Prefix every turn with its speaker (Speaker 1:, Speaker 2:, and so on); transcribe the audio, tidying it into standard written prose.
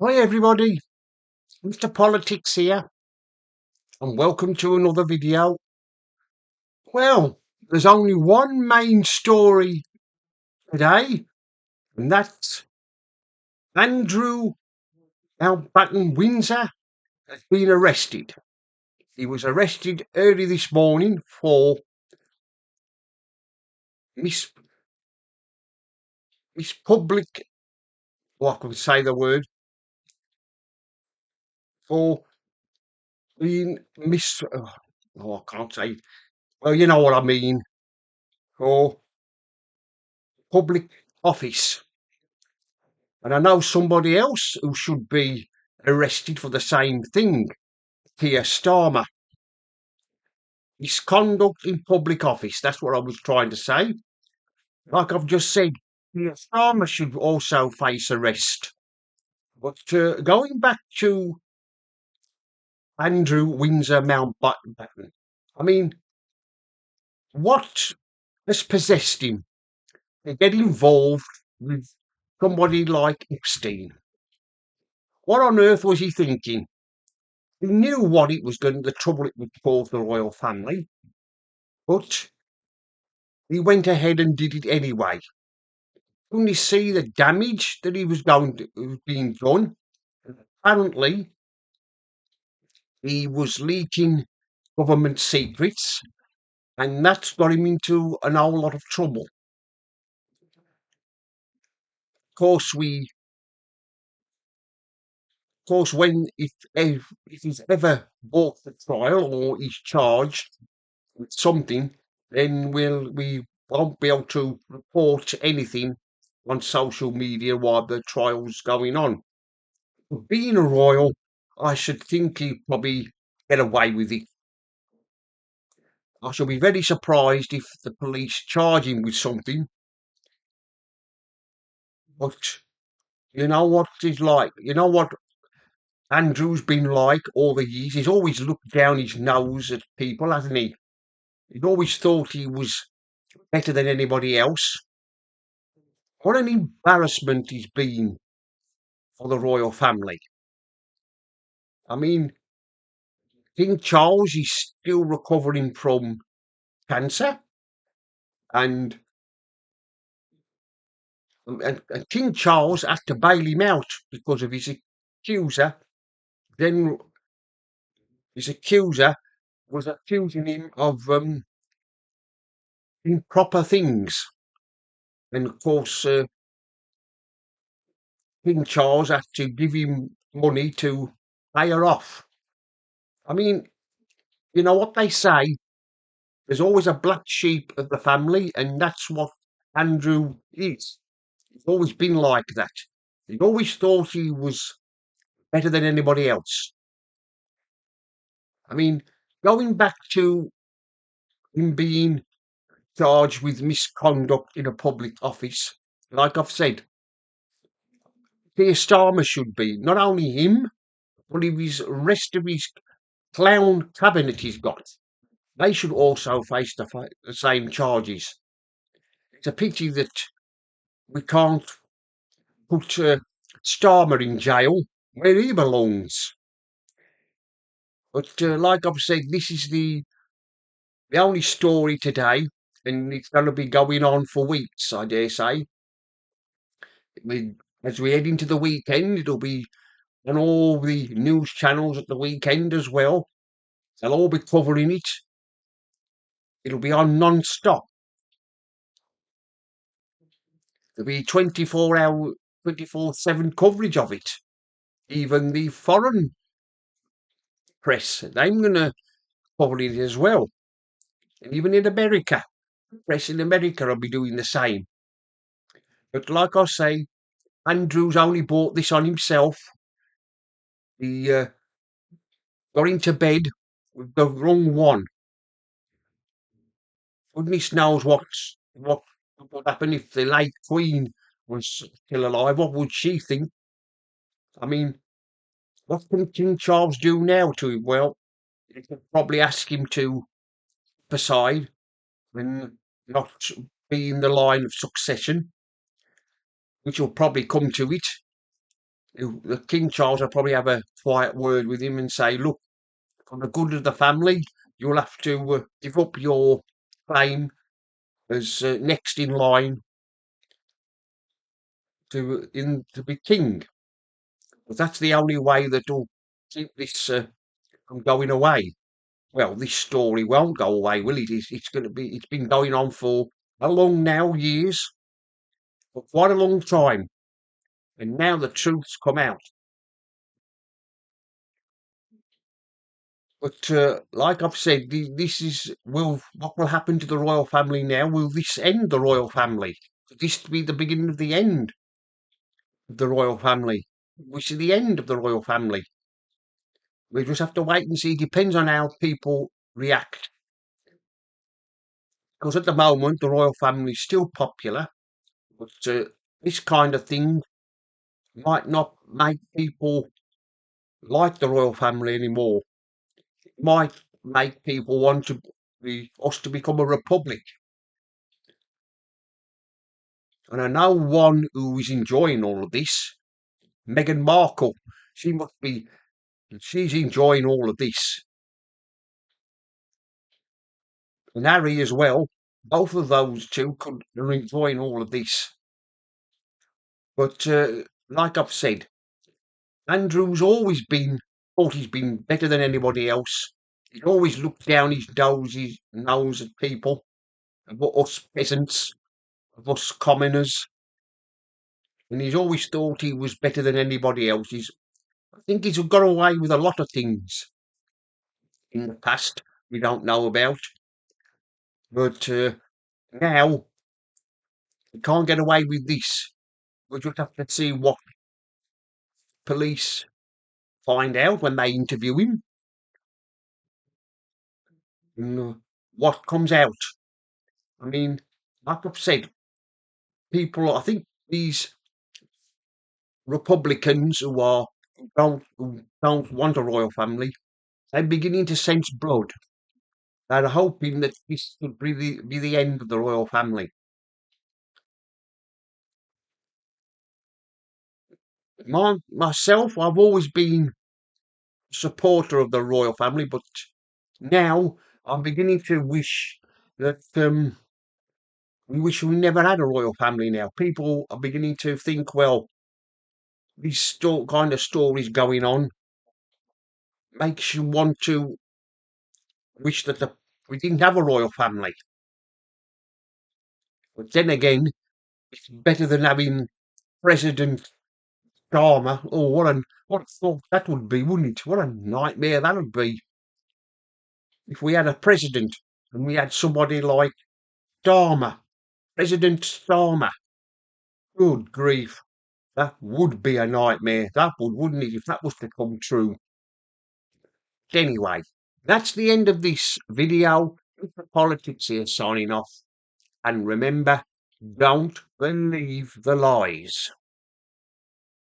Speaker 1: Hi everybody, Mr. Politics here, and welcome to another video. Well, there's only one main story today, and that's Andrew Mountbatten-Windsor has been arrested. He was arrested early this morning for mis, mispublic, I can say the word, for being I can't say, well, you know what I mean, for public office. And I know somebody else who should be arrested for the same thing, Keir Starmer. Misconduct in public office, that's what I was trying to say. Like I've just said, Keir Starmer should also face arrest. But going back to Andrew Windsor Mountbatten, I mean, what has possessed him to get involved with somebody like Epstein? What on earth was he thinking? He knew what it was going, the trouble it would cause the royal family, but he went ahead and did it anyway. Couldn't he see the damage that he was being done? Apparently, he was leaking government secrets, and that's got him into an whole lot of trouble. Of course, when if he's ever brought to trial or he's charged with something, then we won't be able to report anything on social media while the trial's going on. Being a royal, I should think he'd probably get away with it. I shall be very surprised if the police charge him with something. But you know what he's like. You know what Andrew's been like all the years. He's always looked down his nose at people, hasn't he? He's always thought he was better than anybody else. What an embarrassment he's been for the royal family. I mean, King Charles is still recovering from cancer, and and King Charles had to bail him out because of his accuser. Then his accuser was accusing him of improper things, and of course King Charles had to give him money to pay her off. I mean, you know what they say? There's always a black sheep of the family, and that's what Andrew is. He's always been like that. He always thought he was better than anybody else. I mean, going back to him being charged with misconduct in a public office, like I've said, Keir Starmer should be. Not only him, but his rest of his clown cabinet he's got. They should also face the same charges. It's a pity that we can't put Starmer in jail where he belongs. But like I've said, this is the only story today, and it's going to be going on for weeks, I dare say. As we head into the weekend, it'll be on all the news channels at the weekend as well. They'll all be covering it. It'll be on non-stop. There'll be 24-hour, 24/7 coverage of it. Even the foreign press, they're going to cover it as well. And even in America, press in America will be doing the same. But like I say, Andrew's only bought this on himself. He got into bed with the wrong one. Goodness knows what would happen if the late Queen was still alive. What would she think? I mean, what can King Charles do now to him? Well, he could probably ask him to preside and not be in the line of succession, which will probably come to it. The King Charles will probably have a quiet word with him and say, "Look, for the good of the family, you'll have to give up your claim as next in line to be king. But that's the only way that'll keep this from going away." Well, this story won't go away, will it? It's going to be. It's been going on for how long now? Years, for quite a long time, and now the truth's come out. But like I've said, this is will what will happen to the royal family now? Will this end the royal family? Could this be the beginning of the end of the royal family? We see the end of the royal family. We just have to wait and see. It depends on how people react. Because at the moment, the royal family is still popular, but this kind of thing might not make people like the royal family anymore. It might make people want us to become a republic. And I know one who is enjoying all of this, Meghan Markle. She must be, she's enjoying all of this. And Harry as well. Both of those two are enjoying all of this. But like I've said, Andrew's always been thought he's been better than anybody else. He's always looked down his nose at people, of us peasants, of us commoners, and he's always thought he was better than anybody else. I think he's got away with a lot of things in the past we don't know about, but now he can't get away with this. We just have to see what police find out when they interview him and what comes out. I mean, like I've said, I think these Republicans who don't want a royal family, they're beginning to sense blood. They're hoping that this could be the end of the royal family. Myself, I've always been a supporter of the royal family, but now I'm beginning to wish that we wish we never had a royal family now. People are beginning to think, well, these kind of stories going on makes you want to wish that we didn't have a royal family. But then again, it's better than having President Dharma. Oh, what a thought that would be, wouldn't it? What a nightmare that would be if we had a president and we had somebody like Dharma, President Dharma. Good grief, that would be a nightmare. That would, wouldn't it, if that was to come true? Anyway, that's the end of this video. Mr. Politics here signing off. And remember, don't believe the lies.